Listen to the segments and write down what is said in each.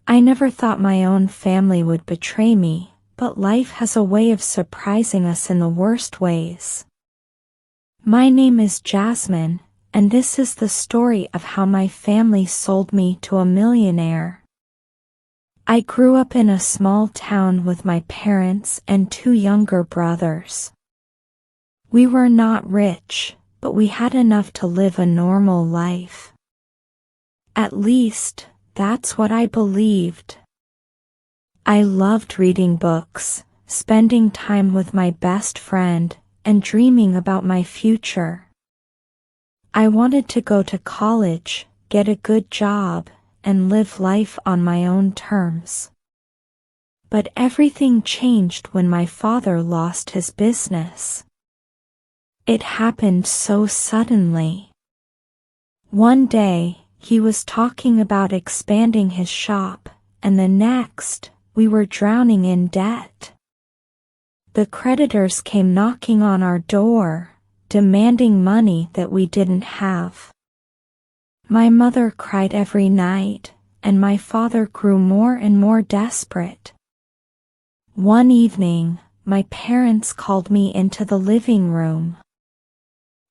I never thought my own family would betray me, but life has a way of surprising us in the worst ways. My name is Jasmine, and this is the story of how my family sold me to a millionaire. I grew up in a small town with my parents and 2 younger brothers. We were not rich, but we had enough to live a normal life. At least, that's what I believed. I loved reading books, spending time with my best friend, and dreaming about my future. I wanted to go to college, get a good job, and live life on my own terms. But everything changed when my father lost his business. It happened so suddenly. One day, he was talking about expanding his shop, and the next, we were drowning in debt. The creditors came knocking on our door, demanding money that we didn't have. My mother cried every night, and my father grew more and more desperate. One evening, my parents called me into the living room.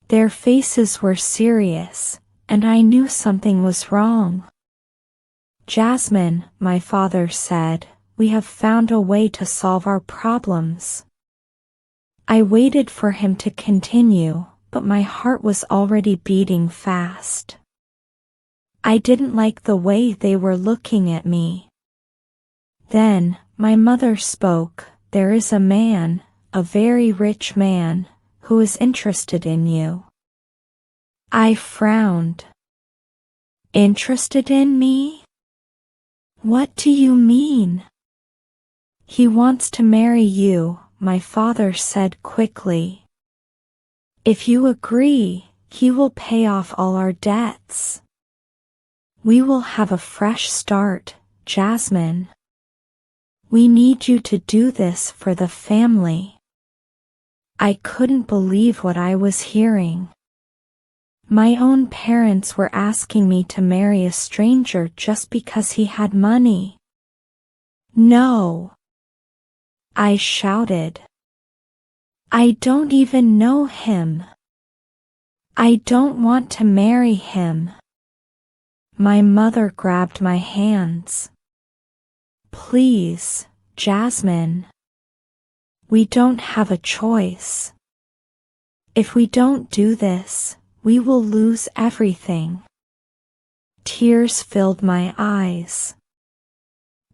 Their faces were serious, and I knew something was wrong. "Jasmine," my father said, "we have found a way to solve our problems." I waited for him to continue, but my heart was already beating fast. I didn't like the way they were looking at me. Then, my mother spoke. "There is a man, a very rich man, who is interested in you." I frowned. "Interested in me? What do you mean?" "He wants to marry you," my father said quickly. "If you agree, he will pay off all our debts. We will have a fresh start, Jasmine. We need you to do this for the family." I couldn't believe what I was hearing. My own parents were asking me to marry a stranger just because he had money. "No!" I shouted. "I don't even know him. I don't want to marry him." My mother grabbed my hands. "Please, Jasmine. We don't have a choice. If we don't do this, we will lose everything." Tears filled my eyes.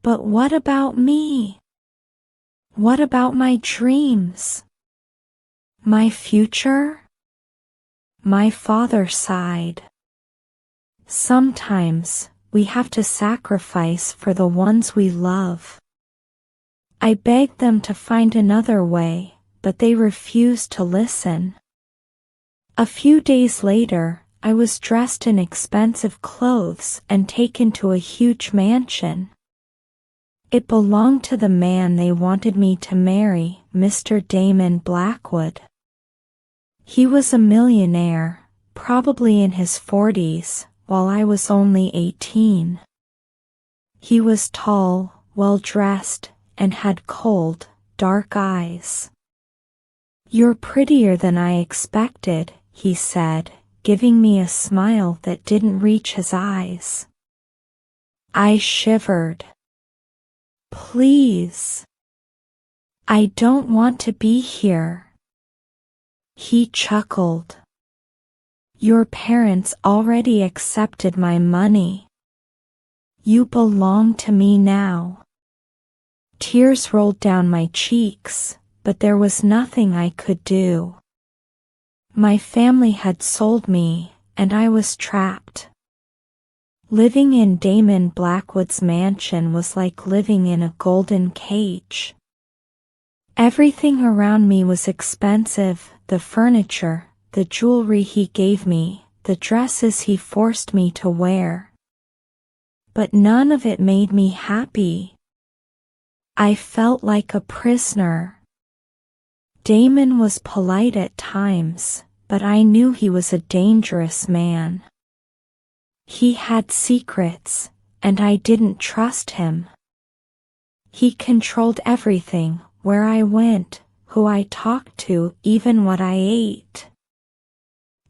"But what about me? What about my dreams? My future?" My father sighed. "Sometimes, we have to sacrifice for the ones we love." I begged them to find another way, but they refused to listen. A few days later, I was dressed in expensive clothes and taken to a huge mansion. It belonged to the man they wanted me to marry, Mr. Damon Blackwood. He was a millionaire, probably in his 40s, while I was only 18. He was tall, well-dressed, and had cold, dark eyes. "You're prettier than I expected," he said, giving me a smile that didn't reach his eyes. I shivered. "Please. I don't want to be here." He chuckled. "Your parents already accepted my money. You belong to me now." Tears rolled down my cheeks, but there was nothing I could do. My family had sold me, and I was trapped. Living in Damon Blackwood's mansion was like living in a golden cage. Everything around me was expensive: the furniture, the jewelry he gave me, the dresses he forced me to wear. But none of it made me happy. I felt like a prisoner. Damon was polite at times, but I knew he was a dangerous man. He had secrets, and I didn't trust him. He controlled everything, where I went, who I talked to, even what I ate.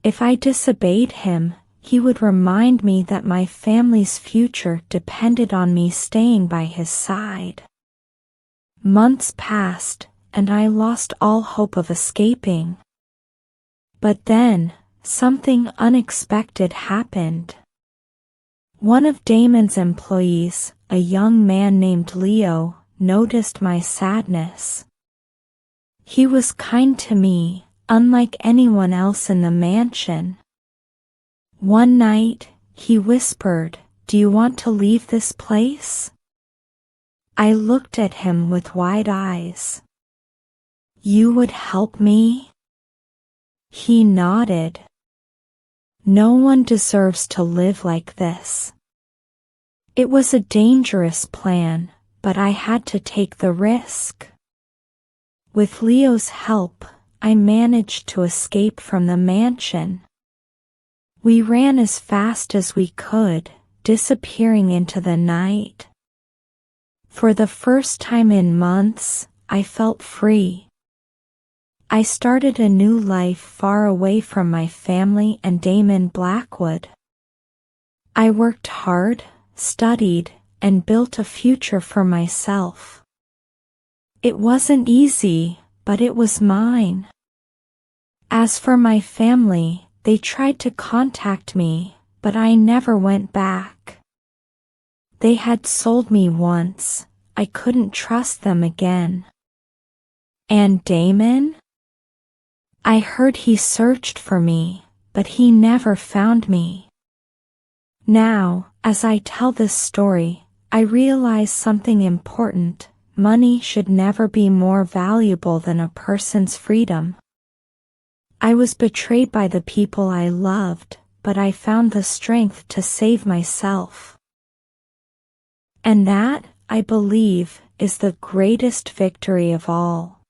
If I disobeyed him, he would remind me that my family's future depended on me staying by his side. Months passed, and I lost all hope of escaping. But then, something unexpected happened. One of Damon's employees, a young man named Leo, noticed my sadness. He was kind to me, unlike anyone else in the mansion. One night, he whispered, "Do you want to leave this place?" I looked at him with wide eyes. "You would help me?" He nodded. No one deserves to live like this. It was a dangerous plan, but I had to take the risk. With Leo's help, I managed to escape from the mansion. We ran as fast as we could, disappearing into the night. For the first time in months, I felt free. I started a new life far away from my family and Damon Blackwood. I worked hard, studied, and built a future for myself. It wasn't easy, but it was mine. As for my family, they tried to contact me, but I never went back. They had sold me once. I couldn't trust them again. And Damon? I heard he searched for me, but he never found me. Now, as I tell this story, I realize something important. Money should never be more valuable than a person's freedom. I was betrayed by the people I loved, but I found the strength to save myself. And that, I believe, is the greatest victory of all.